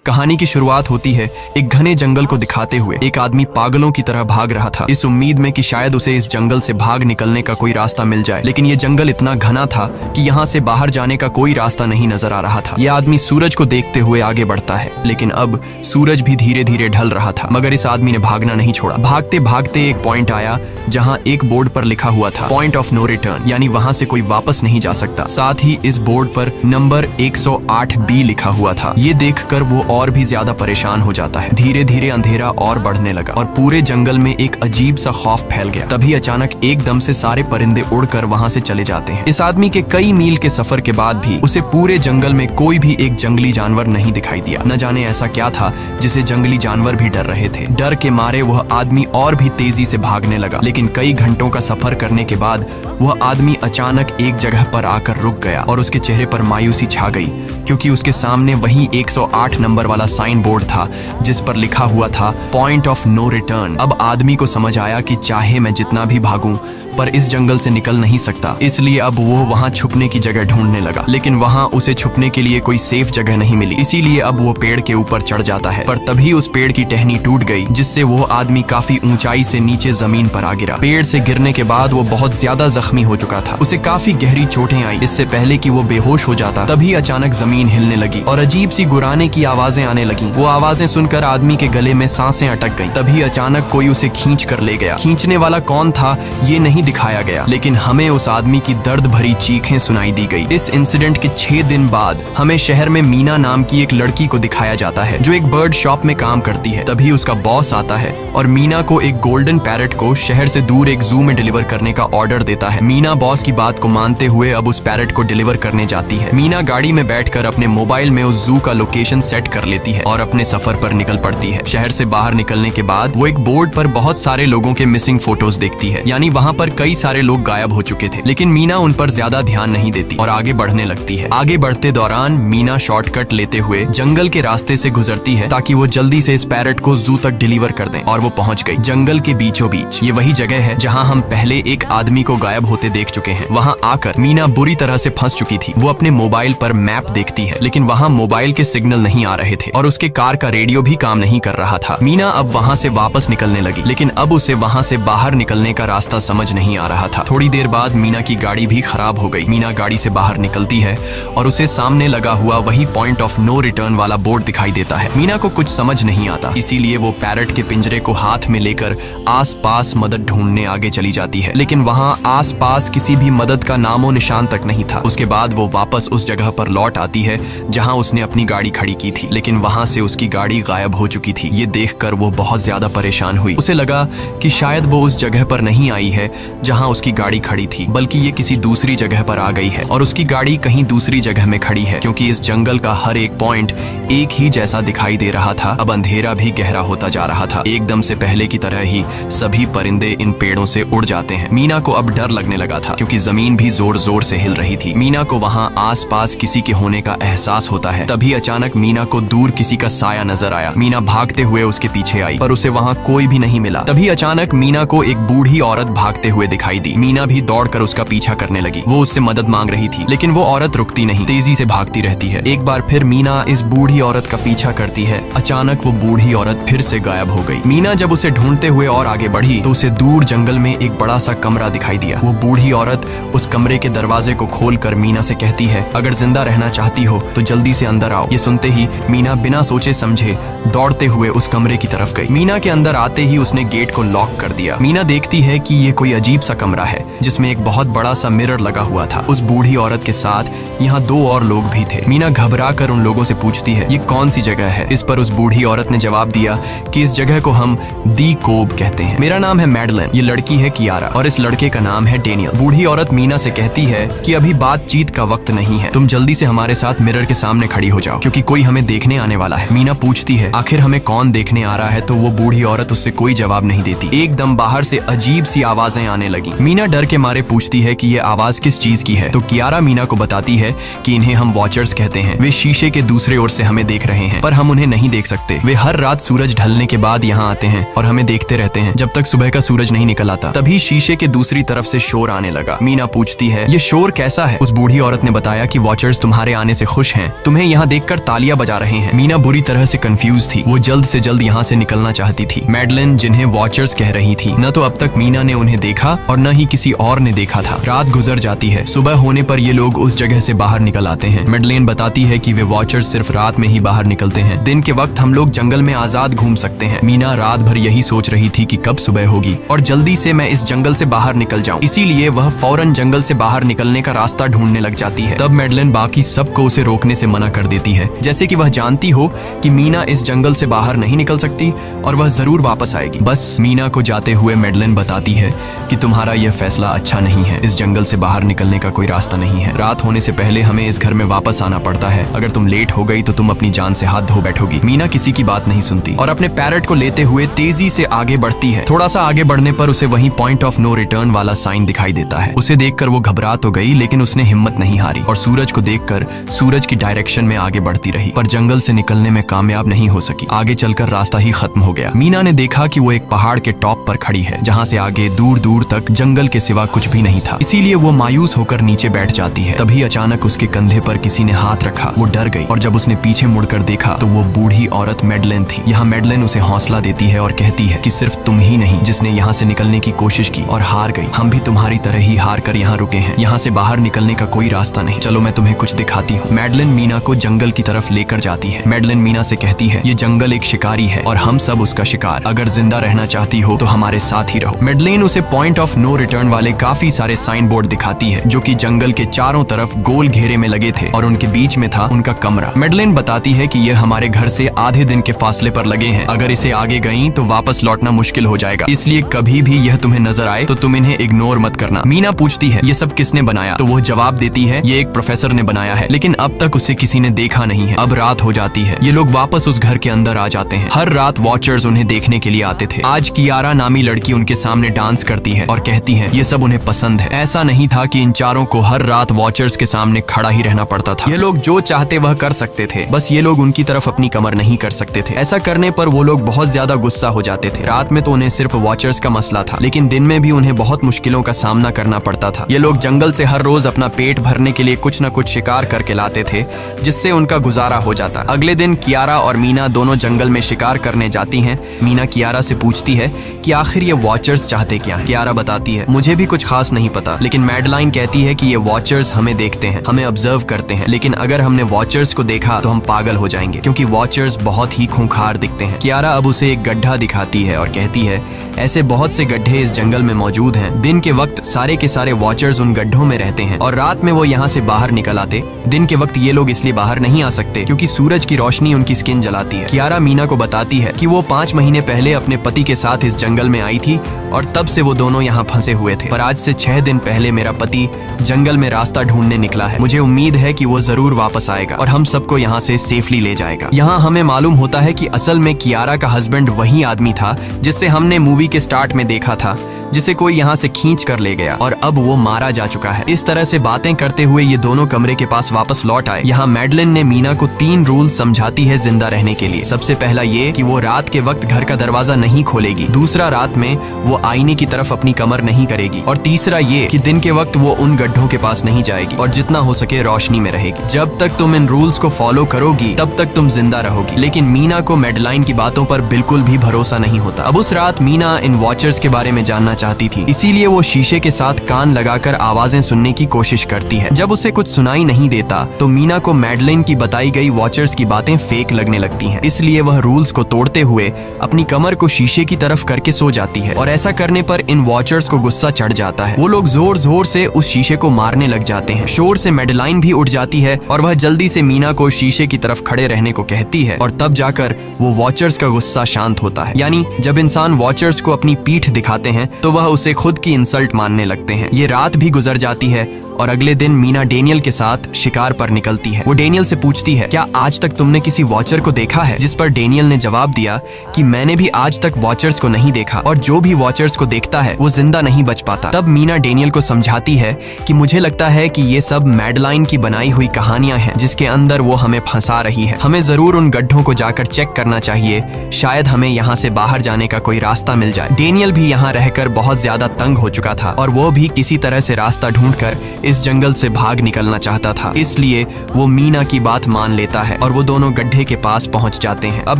कहानी की शुरुआत होती है एक घने जंगल को दिखाते हुए। एक आदमी पागलों की तरह भाग रहा था, इस उम्मीद में कि शायद उसे इस जंगल से भाग निकलने का कोई रास्ता मिल जाए। लेकिन ये जंगल इतना घना था कि यहाँ से बाहर जाने का कोई रास्ता नहीं नजर आ रहा था। यह आदमी सूरज को देखते हुए आगे बढ़ता है, लेकिन अब सूरज भी धीरे धीरे ढल रहा था। मगर इस आदमी ने भागना नहीं छोड़ा। भागते भागते एक पॉइंट आया जहाँ एक बोर्ड पर लिखा हुआ था पॉइंट ऑफ नो रिटर्न, यानी वहाँ से कोई वापस नहीं जा सकता। साथ ही इस बोर्ड पर नंबर 108B लिखा हुआ था। ये देखकर वो और भी ज्यादा परेशान हो जाता है। धीरे धीरे अंधेरा और बढ़ने लगा और पूरे जंगल में एक अजीब सा खौफ फैल गया। तभी अचानक एकदम से सारे परिंदे उड़कर वहाँ से चले जाते हैं। इस आदमी के कई मील के सफर के बाद भी उसे पूरे जंगल में कोई भी एक जंगली जानवर नहीं दिखाई दिया। न जाने ऐसा क्या था जिसे जंगली जानवर भी डर रहे थे। डर के मारे वह आदमी और भी तेजी से भागने लगा, लेकिन कई घंटों का सफर करने के बाद वह आदमी अचानक एक जगह पर आकर रुक गया और उसके चेहरे पर मायूसी छा गई, क्योंकि उसके सामने वही 108 नंबर वाला साइन बोर्ड था जिस पर लिखा हुआ था पॉइंट ऑफ नो रिटर्न। अब आदमी को समझ आया कि चाहे मैं जितना भी भागूं पर इस जंगल से निकल नहीं सकता, इसलिए अब वो वहाँ छुपने की जगह ढूंढने लगा। लेकिन वहाँ उसे छुपने के लिए कोई सेफ जगह नहीं मिली, इसीलिए अब वो पेड़ के ऊपर चढ़ जाता है। पर तभी उस पेड़ की टहनी टूट गई, जिससे वो आदमी काफी ऊंचाई से नीचे जमीन पर आ गिरा। पेड़ से गिरने के बाद वो बहुत ज्यादा जख्मी हो चुका था। उसे काफी गहरी चोटें आई। इससे पहले कि वो बेहोश हो जाता तभी अचानक जमीन हिलने लगी और अजीब सी गुराने की आवाजें आने लगी। वो आवाजें सुनकर आदमी के गले में सांसें अटक गई। तभी अचानक कोई उसे खींच कर ले गया। खींचने वाला कौन था ये नहीं दिखाया गया, लेकिन हमें उस आदमी की दर्द भरी चीखें सुनाई दी गई। इस इंसिडेंट के 6 दिन बाद हमें शहर में मीना नाम की एक लड़की को दिखाया जाता है जो एक बर्ड शॉप में काम करती है। तभी उसका बॉस आता है और मीना को एक गोल्डन पैरट को शहर से दूर एक जू में डिलीवर करने का ऑर्डर देता है। मीना बॉस की बात को मानते हुए अब उस पैरट को डिलीवर करने जाती है। मीना गाड़ी में बैठकर अपने मोबाइल में उस जू का लोकेशन सेट कर लेती है और अपने सफर पर निकल पड़ती है। शहर से बाहर निकलने के बाद वो एक बोर्ड पर बहुत सारे लोगों के मिसिंग फोटोज देखती है, यानी वहाँ पर कई सारे लोग गायब हो चुके थे। लेकिन मीना उन पर ज्यादा ध्यान नहीं देती और आगे बढ़ने लगती है। आगे बढ़ते दौरान मीना शॉर्टकट लेते हुए जंगल के रास्ते से गुजरती है ताकि वो जल्दी से इस पैरट को जू तक डिलीवर कर दें, और वो पहुंच गई जंगल के बीचों बीच। ये वही जगह है जहां हम पहले एक आदमी को गायब होते देख चुके हैं। वहां आकर मीना बुरी तरह से फंस चुकी थी। वो अपने मोबाइल पर मैप देखती है, लेकिन वहां मोबाइल के सिग्नल नहीं आ रहे थे और उसके कार का रेडियो भी काम नहीं कर रहा था। मीना अब वहां से वापस निकलने लगी, लेकिन अब उसे वहां से बाहर निकलने का रास्ता समझ नहीं आ रहा था। थोड़ी देर बाद मीना की गाड़ी भी खराब हो गई। मीना गाड़ी से बाहर निकलती है और उसे सामने लगा हुआ वही पॉइंट ऑफ नो रिटर्न वाला बोर्ड दिखाई देता है। मीना को कुछ समझ नहीं आता, इसीलिए वो पैरट के पिंजरे को हाथ में लेकर आसपास मदद ढूंढने आगे चली जाती है, लेकिन वहां आसपास किसी भी मदद का नामो निशान तक नहीं था। उसके बाद वो वापस उस जगह पर लौट आती है जहां उसने अपनी गाड़ी खड़ी की थी, लेकिन वहां से उसकी गाड़ी गायब हो चुकी थी। ये देखकर वो बहुत ज्यादा परेशान हुई। उसे लगा कि शायद वो उस जगह पर नहीं आई है जहां उसकी गाड़ी खड़ी थी, बल्कि ये किसी दूसरी जगह पर आ गई है और उसकी गाड़ी कहीं दूसरी जगह में खड़ी है, क्योंकि इस जंगल का हर एक पॉइंट एक ही जैसा दिखाई दे रहा था। अब अंधेरा भी गहरा होता जा रहा था। एकदम से पहले की तरह ही सभी परिंदे इन पेड़ों से उड़ जाते हैं। मीना को अब डर लगने लगा था, क्योंकि जमीन भी जोर जोर से हिल रही थी। मीना को वहां आसपास किसी के होने का एहसास होता है। तभी अचानक मीना को दूर किसी का साया नजर आया। मीना भागते हुए उसके पीछे आई, पर उसे वहां कोई भी नहीं मिला। तभी अचानक मीना को एक बूढ़ी औरत भागते हुए दिखाई दी। मीना भी दौड़कर उसका पीछा करने लगी। वो उससे मदद मांग रही थी, लेकिन वो औरत रुकती नहीं, तेजी से भागती रहती है। एक बार फिर मीना इस बूढ़ी औरत का पीछा करती है। अचानक वो बूढ़ी औरत फिर से गायब हो गई। मीना जब उसे ढूंढते हुए और आगे बढ़ी तो उसे दूर जंगल में एक बड़ा सा कमरा दिखाई दिया। वो बूढ़ी औरत उस कमरे के दरवाजे को खोलकर मीना से कहती है, अगर जिंदा रहना चाहती हो तो जल्दी से अंदर आओ। ये सुनते ही मीना बिना सोचे समझे दौड़ते हुए उस कमरे की तरफ गई। मीना के अंदर आते ही उसने गेट को लॉक कर दिया। मीना देखती है कि ये कोई अजीब सा कमरा है जिसमें एक बहुत बड़ा सा मिरर लगा हुआ था। उस बूढ़ी औरत के साथ यहाँ 2 और लोग भी थे। मीना घबरा कर उन लोगों से पूछती है, ये कौन सी जगह है? इस पर उस बूढ़ी औरत ने जवाब दिया कि इस जगह को हम दी कोब कहते हैं। मेरा नाम है मैडलन, ये लड़की है कियारा और इस लड़के का नाम है डेनियल। बूढ़ी औरत मीना से कहती है कि अभी बातचीत का वक्त नहीं है, तुम जल्दी से हमारे साथ मिरर के सामने खड़ी हो जाओ, क्योंकि कोई हमें देखने आने वाला है। मीना पूछती है आखिर हमें कौन देखने आ रहा है? तो वो बूढ़ी औरत उससे कोई जवाब नहीं देती। एकदम बाहर से अजीब सी आवाजें आने लगी। मीना डर के मारे पूछती है कि ये आवाज किस चीज की है। तो कियारा मीना को बताती है कि इन्हें हम वॉचर्स कहते हैं। वे शीशे के दूसरे ओर से हमें देख रहे हैं, पर हम उन्हें नहीं देख सकते। वे हर रात सूरज ढलने के बाद यहाँ आते हैं और हमें देखते रहते हैं जब तक सुबह का सूरज नहीं निकल आता। तभी शीशे के दूसरी तरफ से शोर आने लगा। मीना पूछती है, ये शोर कैसा है? उस बूढ़ी औरत ने बताया कि वॉचर्स तुम्हारे आने से खुश हैं, तुम्हें यहाँ देखकर तालियां बजा रहे हैं। मीना बुरी तरह से कंफ्यूज थी। वो जल्द से जल्द यहाँ से निकलना चाहती थी। मैडलिन जिन्हें वॉचर्स कह रही थी, न तो अब तक मीना ने उन्हें देखा और न ही किसी और ने देखा था। रात गुजर जाती है। सुबह होने पर ये लोग उस जगह से बाहर निकल आते हैं। मैडलिन बताती है कि वे वॉचर्स सिर्फ रात में ही बाहर निकलते हैं। दिन के वक्त हम लोग जंगल में आजाद घूम सकते हैं। मीना रात भर यही सोच रही थी कि कब सुबह होगी और जल्दी से मैं इस जंगल से बाहर निकल जाऊं। इसीलिए वह फौरन जंगल से बाहर निकलने का रास्ता ढूंढने लग जाती है। तब मैडलिन बाकी सबको उसे रोकने से मना कर देती है, जैसे कि वह जानती हो कि मीना इस जंगल से बाहर नहीं निकल सकती और वह जरूर वापस आएगी। बस मीना को जाते हुए मैडलिन बताती है कि तुम्हारा यह फैसला अच्छा नहीं है। इस जंगल से बाहर निकलने का कोई रास्ता नहीं है। रात होने से पहले हमें इस घर में वापस आना पड़ता है। अगर तुम लेट हो गई तो तुम अपनी जान से हाथ धो बैठोगी। मीना किसी की बात नहीं सुनती और अपने पैरट को लेते हुए तेजी से आगे बढ़ती है। थोड़ा सा आगे बढ़ने पर उसे वहीं पॉइंट ऑफ नो रिटर्न वाला साइन दिखाई देता है। उसे देखकर वो घबरा तो गई, लेकिन उसने हिम्मत नहीं हारी और सूरज को देखकर सूरज की डायरेक्शन में आगे बढ़ती रही, पर जंगल से निकलने में कामयाब नहीं हो सकी। आगे चलकर रास्ता ही खत्म हो गया। मीना ने देखा कि वो एक पहाड़ के टॉप पर खड़ी है, जहाँ से आगे दूर दूर तक जंगल के सिवा कुछ भी नहीं था। इसीलिए वो मायूस होकर नीचे बैठ जाती है। तभी अचानक उसके कंधे पर किसी ने हाथ रखा। वो डर गई और जब उसने पीछे मुड़कर देखा तो वो बूढ़ी औरत मैडलिन थी। यहाँ मैडलिन उसे हौसला देती है और कहती है कि सिर्फ तुम ही नहीं जिसने यहाँ से निकलने की कोशिश की और हार गई। हम भी तुम्हारी तरह ही हार कर यहाँ रुके हैं। यहाँ से बाहर निकलने का कोई रास्ता नहीं। चलो मैं तुम्हें कुछ दिखाती हूँ। मैडलिन मीना को जंगल की तरफ लेकर जाती है। मैडलिन मीना से कहती है, ये जंगल एक शिकारी है और हम सब उसका शिकार। अगर जिंदा रहना चाहती हो तो हमारे साथ ही रहो। मैडलिन उसे पॉइंट ऑफ नो रिटर्न वाले काफी सारे साइन बोर्ड दिखाती है, जो कि जंगल के चारों तरफ गोल घेरे में लगे थे और उनके बीच में था उनका कमरा। मैडलिन बताती है कि यह हमारे घर से आधे दिन के फासले पर लगे हैं। अगर इसे आगे गई तो वापस लौटना मुश्किल हो जाएगा, इसलिए कभी भी यह तुम्हें नजर आए तो तुम इन्हें इग्नोर मत करना। मीना पूछती है, ये सब किसने बनाया? तो वो जवाब देती है, ये एक प्रोफेसर ने बनाया है, लेकिन अब तक उसे किसी ने देखा नहीं है। अब रात हो जाती है। ये लोग वापस उस घर के अंदर आ जाते हैं। हर रात वॉचर्स उन्हें देखने के लिए आते थे। आज कियारा नामी लड़की उनके सामने डांस करती है और कहती है ये सब उन्हें पसंद है। ऐसा नहीं था कि इन चारों को हर रात वॉचर्स के सामने खड़ा ही रहना पड़ता था। ये लोग जो चाहते वह कर सकते थे, बस ये लोग उनकी तरफ अपनी कमर नहीं कर सकते थे। ऐसा करने पर वो लोग बहुत ज्यादा गुस्सा हो जाते थे। रात में तो उन्हें सिर्फ वॉचर्स का मसला था, लेकिन दिन में भी उन्हें बहुत मुश्किलों का सामना करना पड़ता था। ये लोग जंगल से हर रोज अपना पेट भरने के लिए कुछ न कुछ शिकार करके लाते थे, जिससे उनका गुजारा हो जाता। अगले दिन कियारा और मीना दोनों जंगल में शिकार करने जाती हैं। मीना कियारा से पूछती है कि आखिर ये वॉचर्स चाहते क्या हैं? कियारा बताती है, मुझे भी कुछ खास नहीं पता, लेकिन मैडलाइन कहती है कि ये वॉचर्स हमें देखते हैं, हमें ऑब्जर्व करते हैं, लेकिन अगर हमने वॉचर्स को देखा तो हम पागल हो जाएंगे, क्योंकि वॉचर्स बहुत ही खूंखार दिखते हैं। कियारा अब उसे एक गड्ढा दिखाती है और कहती है, ऐसे बहुत से गड्ढे इस जंगल में मौजूद हैं। दिन के वक्त सारे के सारे वॉचर्स उन गड्ढों में रहते हैं और रात में वो यहाँ से बाहर निकल आते। दिन के वक्त ये लोग इसलिए बाहर नहीं आ सकते क्योंकि सूरज की रोशनी उनकी स्किन जलाती है। कियारा मीना को बताती है कि वो 5 महीने पहले अपने पति के साथ इस जंगल में आई थी और तब से वो दोनों यहाँ फंसे हुए थे, पर आज से 6 दिन पहले मेरा पति जंगल में रास्ता ढूंढने निकला है। मुझे उम्मीद है कि वो जरूर वापस आएगा और हम सबको यहाँ से सेफली ले जाएगा। यहाँ हमें मालूम होता है कि असल में कियारा का हस्बैंड वही आदमी था जिससे हमने मूवी के स्टार्ट में देखा था, जिसे कोई यहाँ से खींच कर ले गया और अब वो मारा जा चुका है। इस तरह से बातें करते हुए ये दोनों कमरे के पास वापस लौट आए। यहाँ मैडलिन ने मीना को 3 रूल समझाती है जिंदा रहने के लिए। सबसे पहला ये कि वो रात के वक्त घर का दरवाजा नहीं खोलेगी। दूसरा, रात में वो आईने की तरफ अपनी कमर नहीं करेगी। और तीसरा ये कि दिन के वक्त वो उन गड्ढों के पास नहीं जाएगी और जितना हो सके रोशनी में रहेगी। जब तक तुम इन रूल्स को फॉलो करोगी तब तक तुम जिंदा रहोगी। लेकिन मीना को मैडलाइन की बातों पर बिल्कुल भी भरोसा नहीं होता। अब उस रात मीना इन वॉचर्स के बारे में जानना चाहती थी, इसीलिए वो शीशे के साथ कान लगाकर आवाजें सुनने की कोशिश करती है। जब उसे कुछ सुनाई नहीं देता तो मीना को मैडलिन की बताई गई वॉचर्स की बातें फेक लगने लगती हैं। इसलिए वह रूल्स को तोड़ते हुए अपनी कमर को शीशे की तरफ करके सो जाती है और ऐसा करने पर इन वॉचर्स को गुस्सा चढ़ जाता है। वो लोग जोर जोर से उस शीशे को मारने लग जाते हैं। शोर से मैडलाइन भी उठ जाती है और वह जल्दी से मीना को शीशे की तरफ खड़े रहने को कहती है और तब जाकर वो वॉचर्स का गुस्सा शांत होता है। यानी जब इंसान वॉचर्स को अपनी पीठ दिखाते हैं तो वह उसे खुद की इंसल्ट मानने लगते हैं। ये रात भी गुजर जाती है और अगले दिन मीना डेनियल के साथ शिकार पर निकलती है। वो डेनियल से पूछती है, क्या आज तक तुमने किसी वॉचर को देखा है? जिस पर डेनियल ने जवाब दिया कि मैंने भी आज तक वॉचर्स को नहीं देखा और जो भी वॉचर्स को देखता है वो जिंदा नहीं बच पाता। तब मीना डेनियल को समझाती है कि मुझे लगता है कि ये सब मैडलाइन की बनाई हुई कहानियां हैं जिसके अंदर वो हमें फंसा रही है। हमें जरूर उन गड्ढों को जाकर चेक करना चाहिए, शायद हमें यहाँ से बाहर जाने का कोई रास्ता मिल जाए। डेनियल भी यहाँ रहकर बहुत ज्यादा तंग हो चुका था और वो भी किसी तरह से रास्ता ढूंढकर इस जंगल से भाग निकलना चाहता था, इसलिए वो मीना की बात मान लेता है और वो दोनों गड्ढे के पास पहुंच जाते हैं। अब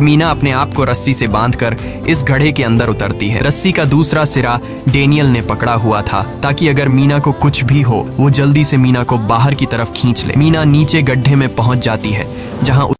मीना अपने आप को रस्सी से बांधकर इस गड्ढे के अंदर उतरती है। रस्सी का दूसरा सिरा डेनियल ने पकड़ा हुआ था ताकि अगर मीना को कुछ भी हो वो जल्दी से मीना को बाहर की तरफ खींच ले। मीना नीचे गड्ढे में पहुंच जाती है जहां